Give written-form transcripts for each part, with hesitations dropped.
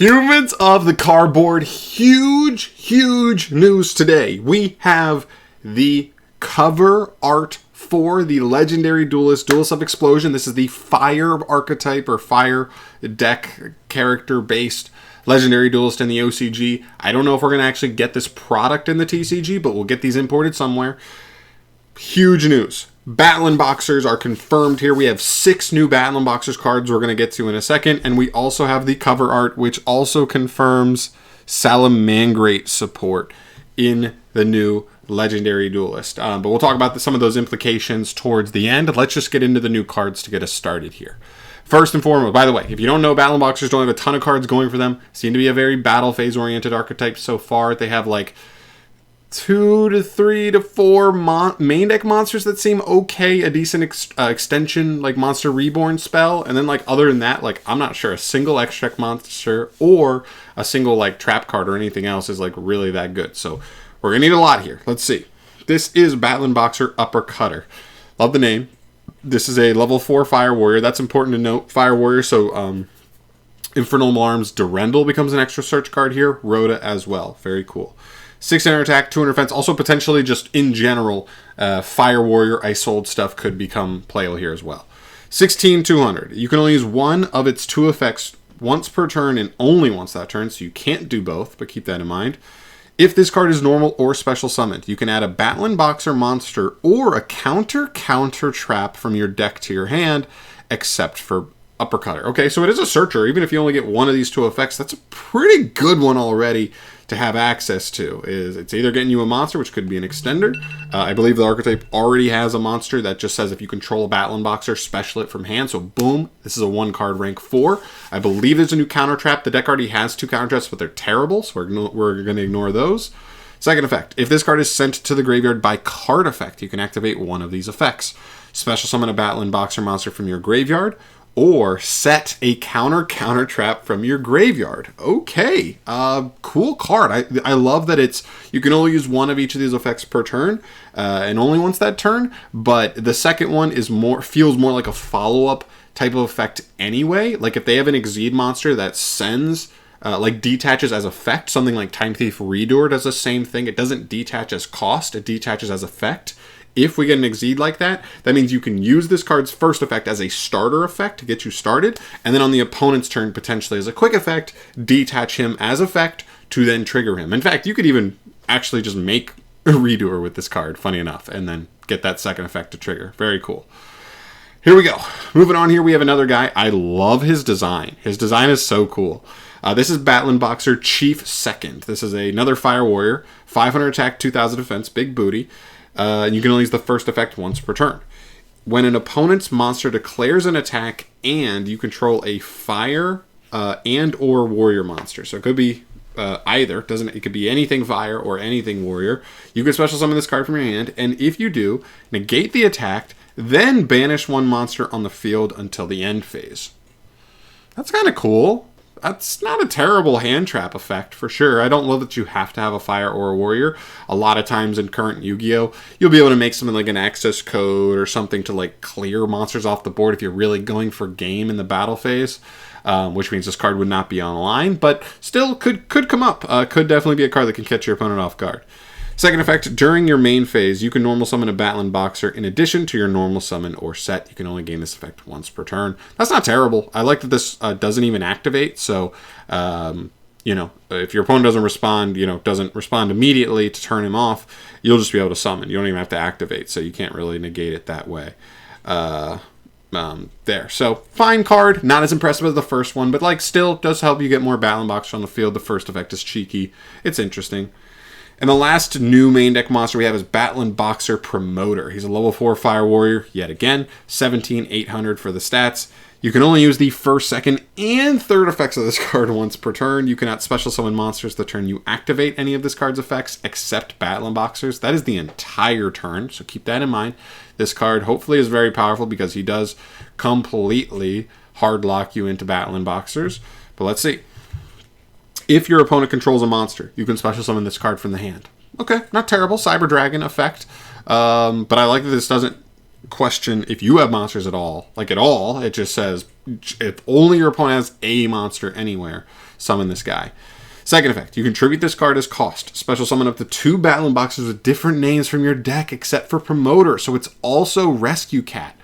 Humans of the Cardboard, huge news today. We have the cover art for the Legendary Duelist, Duelist of Explosion. This is the fire archetype or fire deck character-based Legendary Duelist in the OCG. I don't know if we're going to actually get this product in the TCG, but we'll get these imported somewhere. Huge news. BATTLIN boxers are confirmed here. We have 6 new BATTLIN boxers cards we're going to get to in a second. And we also have the cover art, which also confirms Salamangreat support in the new Legendary Duelist. But we'll talk about some of those implications towards the end. Let's just get into the new cards to get us started here. First and foremost, by the way, if you don't know, BATTLIN boxers don't have a ton of cards going for them. Seem to be a very battle phase oriented archetype so far. They have like 2 to 3 to 4 main deck monsters that seem okay, a decent extension like Monster Reborn spell, and then like other than that, like I'm not sure a single extract monster or a single like trap card or anything else is like really that good. So we're gonna need a lot here. Let's see. This is BATTLIN Boxer Uppercutter. Love the name. This is a level 4 Fire Warrior. That's important to note. Fire Warrior. So Infernal Alarms Durendal becomes an extra search card here. Rhoda as well. Very cool. 600 attack, 200 defense. Also, potentially, just in general, Fire Warrior Isolde stuff could become playable here as well. 16,200. You can only use one of its 2 effects once per turn and only once that turn, so you can't do both, but keep that in mind. If this card is normal or special summoned, you can add a BATTLIN Boxer monster or a counter trap from your deck to your hand, except for Uppercutter. Okay, so it is a searcher. Even if you only get one of these 2 effects, that's a pretty good one already to have access to. It's either getting you a monster, which could be an extender. I believe the archetype already has a monster that just says if you control a BATTLIN boxer, special it from hand. So boom, this is a 1-card rank 4. I believe there's a new counter trap. The deck already has 2 counter traps, but they're terrible, so we're going to ignore those. Second effect, if this card is sent to the graveyard by card effect, you can activate one of these effects. Special summon a BATTLIN boxer monster from your graveyard, or set a counter trap from your graveyard. Okay, cool card. I love that you can only use one of each of these effects per turn, and only once that turn. But the second one feels more like a follow-up type of effect anyway. Like if they have an Exceed monster that sends, like detaches as effect, something like Time Thief Redoer does the same thing. It doesn't detach as cost, it detaches as effect. If we get an Exceed like that, that means you can use this card's first effect as a starter effect to get you started, and then on the opponent's turn, potentially as a quick effect, detach him as effect to then trigger him. In fact, you could even actually just make a Redoer with this card, funny enough, and then get that second effect to trigger. Very cool. Here we go. Moving on here, we have another guy. I love his design. His design is so cool. This is BATTLIN Boxer Chief Second. This is another Fire Warrior, 500 attack, 2,000 defense, big booty. You can only use the first effect once per turn. When an opponent's monster declares an attack and you control a fire and or warrior monster, so it could be either. It could be anything fire or anything warrior. You can special summon this card from your hand, and if you do, negate the attack, then banish one monster on the field until the end phase. That's kind of cool. That's not a terrible hand trap effect, for sure. I don't love that you have to have a fire or a warrior. A lot of times in current Yu-Gi-Oh!, you'll be able to make something like an access code or something to like clear monsters off the board if you're really going for game in the battle phase, which means this card would not be online, but still could come up. Could definitely be a card that can catch your opponent off guard. Second effect, during your main phase, you can normal summon a BATTLIN Boxer in addition to your normal summon or set. You can only gain this effect once per turn. That's not terrible. I like that this doesn't even activate, so, if your opponent doesn't respond immediately to turn him off, you'll just be able to summon. You don't even have to activate, so you can't really negate it that way. There. So, fine card. Not as impressive as the first one, but, still does help you get more BATTLIN Boxers on the field. The first effect is cheeky. It's interesting. And the last new main deck monster we have is BATTLIN Boxer Promoter. He's a level 4 Fire Warrior, yet again, 17,800 for the stats. You can only use the first, second, and third effects of this card once per turn. You cannot special summon monsters the turn you activate any of this card's effects, except BATTLIN Boxers. That is the entire turn, so keep that in mind. This card hopefully is very powerful because he does completely hard lock you into BATTLIN Boxers. But let's see. If your opponent controls a monster, you can special summon this card from the hand. Okay, not terrible. Cyber Dragon effect. But I like that this doesn't question if you have monsters at all. Like at all, it just says if only your opponent has a monster anywhere, summon this guy. Second effect, you contribute this card as cost. Special summon up to 2 BATTLIN boxers with different names from your deck except for Promoter. So it's also Rescue Cat.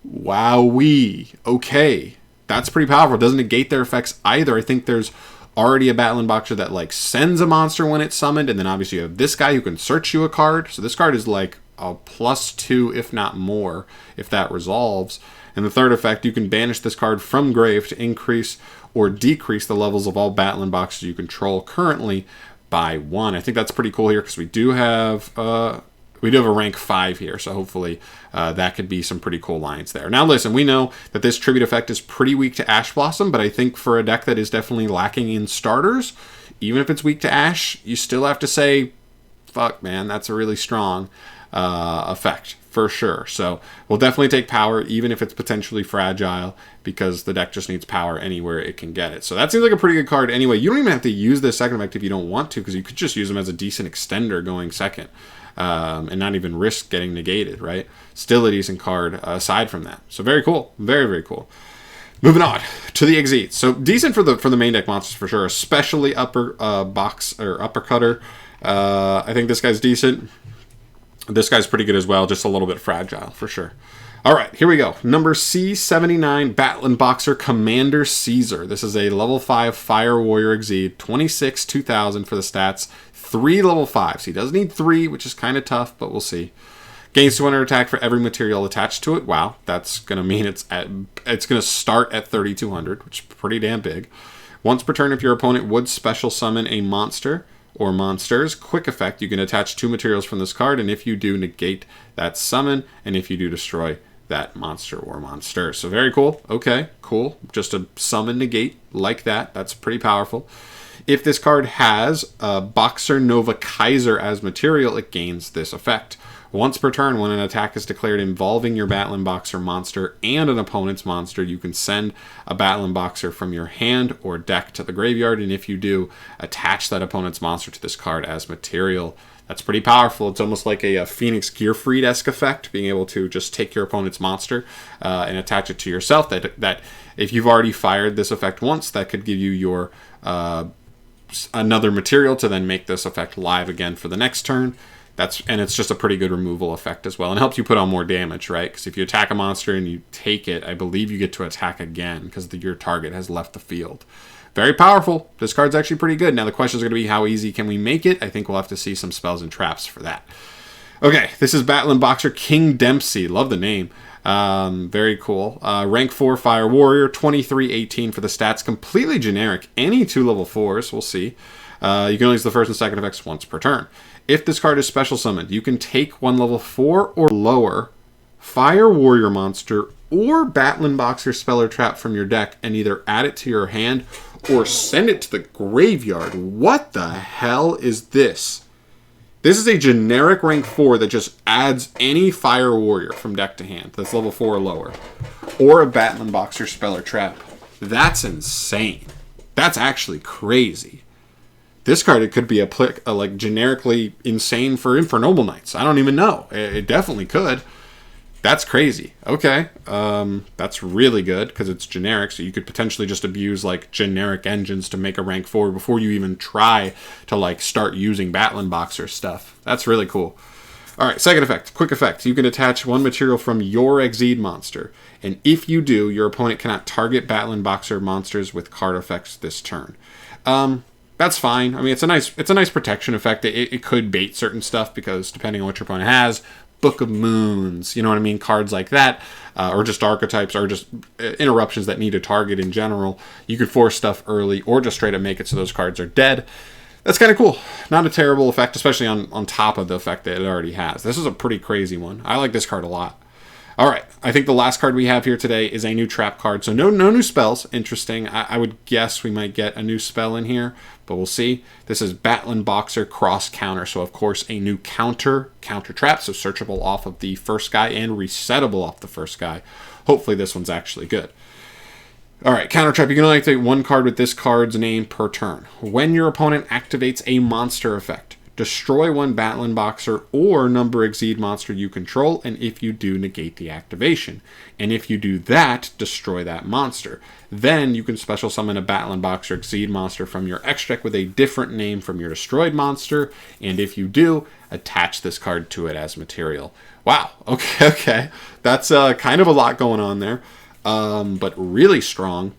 Wowee. Okay. That's pretty powerful. It doesn't negate their effects either. I think there's already a BATTLIN boxer that like sends a monster when it's summoned. And then obviously you have this guy who can search you a card. So this card is like a +2, if not more, if that resolves. And the third effect, you can banish this card from grave to increase or decrease the levels of all BATTLIN boxes you control currently by 1. I think that's pretty cool here because we do have a rank 5 here, so hopefully that could be some pretty cool lines there. Now listen, we know that this tribute effect is pretty weak to Ash Blossom, but I think for a deck that is definitely lacking in starters, even if it's weak to Ash, you still have to say, fuck man, that's a really strong effect for sure. So we'll definitely take power even if it's potentially fragile because the deck just needs power anywhere it can get it. So that seems like a pretty good card anyway. You don't even have to use this second effect if you don't want to because you could just use them as a decent extender going second and not even risk getting negated, right? Still a decent card aside from that. So very cool. Very, very cool. Moving on to the Exceed. So decent for the main deck monsters for sure, especially Uppercutter. I think this guy's decent. This guy's pretty good as well, just a little bit fragile for sure. All right, here we go. Number C79, BATTLIN Boxer Commander Caesar. This is a level 5 Fire Warrior Exceed, 26, 2000 for the stats. 3 level 5s. He does need 3, which is kind of tough, but we'll see. Gains 200 attack for every material attached to it. Wow, that's going to mean it's going to start at 3200, which is pretty damn big. Once per turn, if your opponent would special summon a monster or monsters, quick effect, you can attach 2 materials from this card, and if you do, negate that summon, and if you do, destroy that monster or monster. So very cool. Okay, cool. Just a summon negate like that. That's pretty powerful. If this card has BOXER Nova Kaiser as material, it gains this effect. Once per turn, when an attack is declared involving your BATTLIN Boxer monster and an opponent's monster, you can send a BATTLIN Boxer from your hand or deck to the graveyard, and if you do, attach that opponent's monster to this card as material. That's pretty powerful. It's almost like a Phoenix Gearfried-esque effect, being able to just take your opponent's monster and attach it to yourself. That if you've already fired this effect once, that could give you your another material to then make this effect live again for the next turn. And it's just a pretty good removal effect as well, and helps you put on more damage, right? Because if you attack a monster and you take it, I believe you get to attack again because your target has left the field. Very powerful. This card's actually pretty good. Now the question is going to be how easy can we make it? I think we'll have to see some spells and traps for that. Okay, this is BATTLIN Boxer King Dempsey. Love the name. Very cool. Rank 4 Fire Warrior, 2318 for the stats. Completely generic. Any 2 level 4s, we'll see. You can only use the first and second effects once per turn. If this card is special summoned, you can take 1 level 4 or lower Fire Warrior monster or BATTLIN Boxer spell or trap from your deck and either add it to your hand or send it to the graveyard. What the hell is this? This is a generic rank 4 that just adds any Fire Warrior from deck to hand that's level 4 or lower, or a BATTLIN Boxer spell or trap. That's insane. That's actually crazy. This card, it could be like generically insane for Noble Knights. I don't even know. It definitely could. That's crazy. Okay. That's really good because it's generic. So you could potentially just abuse like generic engines to make a rank 4 before you even try to like start using BATTLIN Boxer stuff. That's really cool. All right. Second effect, quick effect. You can attach 1 material from your Exceed monster. And if you do, your opponent cannot target BATTLIN Boxer monsters with card effects this turn. That's fine. I mean, it's a nice protection effect. It could bait certain stuff because depending on what your opponent has, Book of Moons, you know what I mean? Cards like that, or just archetypes, or just interruptions that need a target in general. You could force stuff early, or just straight up make it so those cards are dead. That's kind of cool. Not a terrible effect, especially on top of the effect that it already has. This is a pretty crazy one. I like this card a lot. All right, I think the last card we have here today is a new trap card. So no new spells. Interesting. I would guess we might get a new spell in here, but we'll see. This is BATTLIN Boxer Cross Counter. So of course a new counter trap. So searchable off of the first guy and resettable off the first guy. Hopefully this one's actually good. All right, counter trap. You can only activate 1 card with this card's name per turn. When your opponent activates a monster effect, destroy one BATTLIN Boxer or number Exceed monster you control, and if you do, negate the activation. And if you do that, destroy that monster. Then you can special summon a BATTLIN Boxer Exceed monster from your extract with a different name from your destroyed monster, and if you do, attach this card to it as material. Wow, okay. That's kind of a lot going on there, but really strong.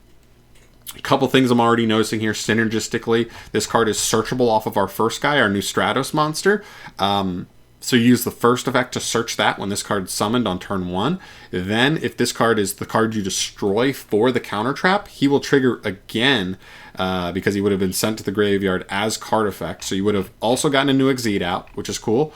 A couple things I'm already noticing here synergistically. This card is searchable off of our first guy, our new Stratos monster. So you use the first effect to search that when this card's summoned on turn 1. Then, if this card is the card you destroy for the counter trap, he will trigger again because he would have been sent to the graveyard as card effect. So you would have also gotten a new Exceed out, which is cool.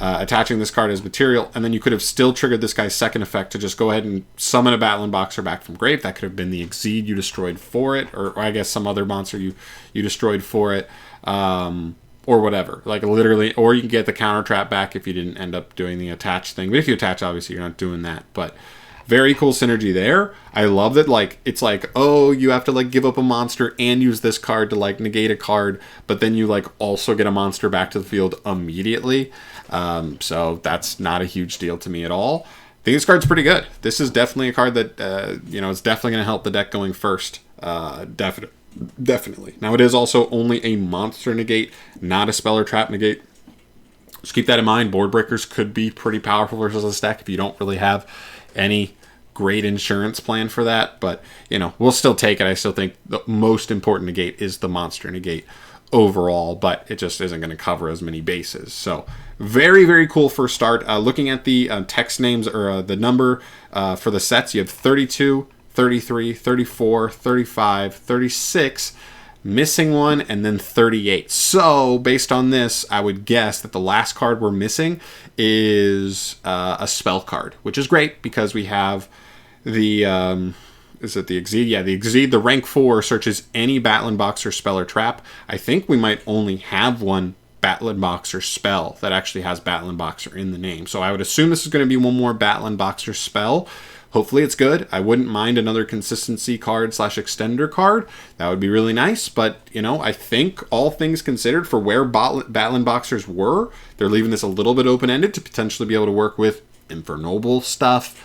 Attaching this card as material, and then you could have still triggered this guy's second effect to just go ahead and summon a BATTLIN Boxer back from grave. That could have been the Exceed you destroyed for it, or I guess some other monster you destroyed for it, or whatever. Like literally, or you can get the counter trap back if you didn't end up doing the attach thing. But if you attach, obviously you're not doing that. But very cool synergy there. I love that, like, it's like, oh, you have to, like, give up a monster and use this card to, like, negate a card, but then you, like, also get a monster back to the field immediately. So that's not a huge deal to me at all. I think this card's pretty good. This is definitely a card that, you know, it's definitely going to help the deck going first. Definitely. Now, it is also only a monster negate, not a spell or trap negate. Just keep that in mind. Board breakers could be pretty powerful versus this deck if you don't really have any great insurance plan for that, but you know, we'll still take it. I still think the most important negate is the monster negate overall, but it just isn't going to cover as many bases. So very, very cool first start. Looking at the text names, or the number for the sets, you have 32, 33, 34, 35, 36, missing one, and then 38. So based on this, I would guess that the last card we're missing is a spell card, which is great because we have the is it the Exceed? Yeah, the Exceed. The rank 4 searches any BATTLIN Boxer spell or trap. I think we might only have one BATTLIN Boxer spell that actually has BATTLIN Boxer in the name. So I would assume this is going to be one more BATTLIN Boxer spell. Hopefully it's good. I wouldn't mind another consistency card / extender card. That would be really nice. But, you know, I think all things considered for where BATTLIN Boxers were, they're leaving this a little bit open-ended to potentially be able to work with Infernoble stuff,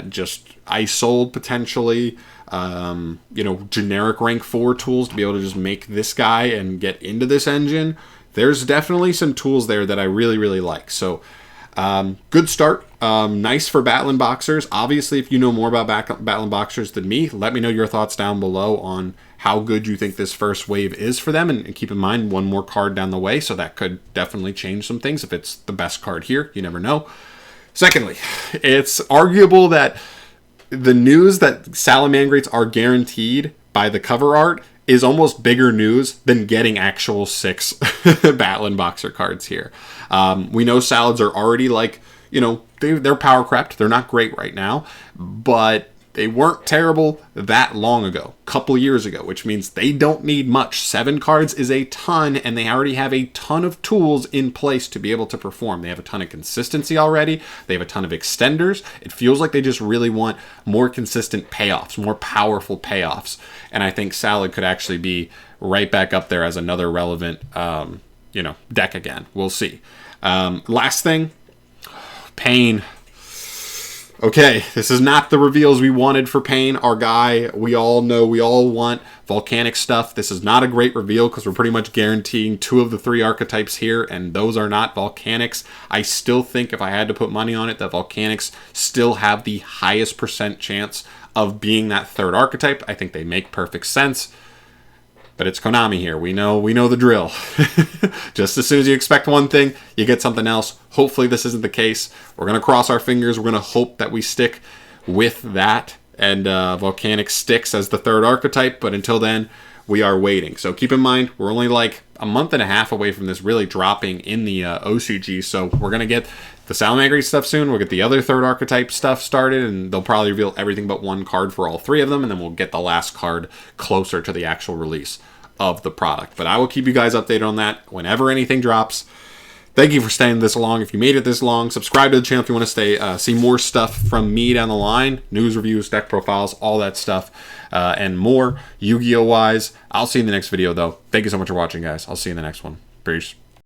just Isold potentially, you know, generic rank 4 tools to be able to just make this guy and get into this engine. There's definitely some tools there that I really, really like. So, good start. Nice for BATTLIN Boxers. Obviously, if you know more about BATTLIN Boxers than me, let me know your thoughts down below on how good you think this first wave is for them. And keep in mind, one more card down the way, so that could definitely change some things. If it's the best card here, you never know. Secondly, it's arguable that the news that Salamangreats are guaranteed by the cover art is almost bigger news than getting actual 6 BATTLIN Boxer cards here. We know Salads are already, like, you know, they're power crept. They're not great right now, but they weren't terrible that long ago, a couple years ago, which means they don't need much. 7 cards is a ton, and they already have a ton of tools in place to be able to perform. They have a ton of consistency already. They have a ton of extenders. It feels like they just really want more consistent payoffs, more powerful payoffs. And I think Salad could actually be right back up there as another relevant, you know, deck again. We'll see. Last thing, Pain. Okay, this is not the reveals we wanted for Pain, our guy. We all know, we all want volcanic stuff. This is not a great reveal because we're pretty much guaranteeing 2 of the 3 archetypes here, and those are not volcanics. I still think if I had to put money on it, that volcanics still have the highest % chance of being that 3rd archetype. I think they make perfect sense. But it's Konami here. We know the drill. Just as soon as you expect one thing, you get something else. Hopefully this isn't the case. We're going to cross our fingers. We're going to hope that we stick with that and Volcanic sticks as the 3rd archetype. But until then, we are waiting. So keep in mind, we're only like a month and a half away from this really dropping in the OCG. So we're going to get the Salamangreat stuff soon. We'll get the other 3rd archetype stuff started, and they'll probably reveal everything but 1 card for all 3 of them. And then we'll get the last card closer to the actual release of the product. But I will keep you guys updated on that whenever anything drops. Thank you for staying this long. If you made it this long, subscribe to the channel if you want to see more stuff from me down the line. News, reviews, deck profiles, all that stuff, and more Yu-Gi-Oh! Wise. I'll see you in the next video, though. Thank you so much for watching, guys. I'll see you in the next one. Peace.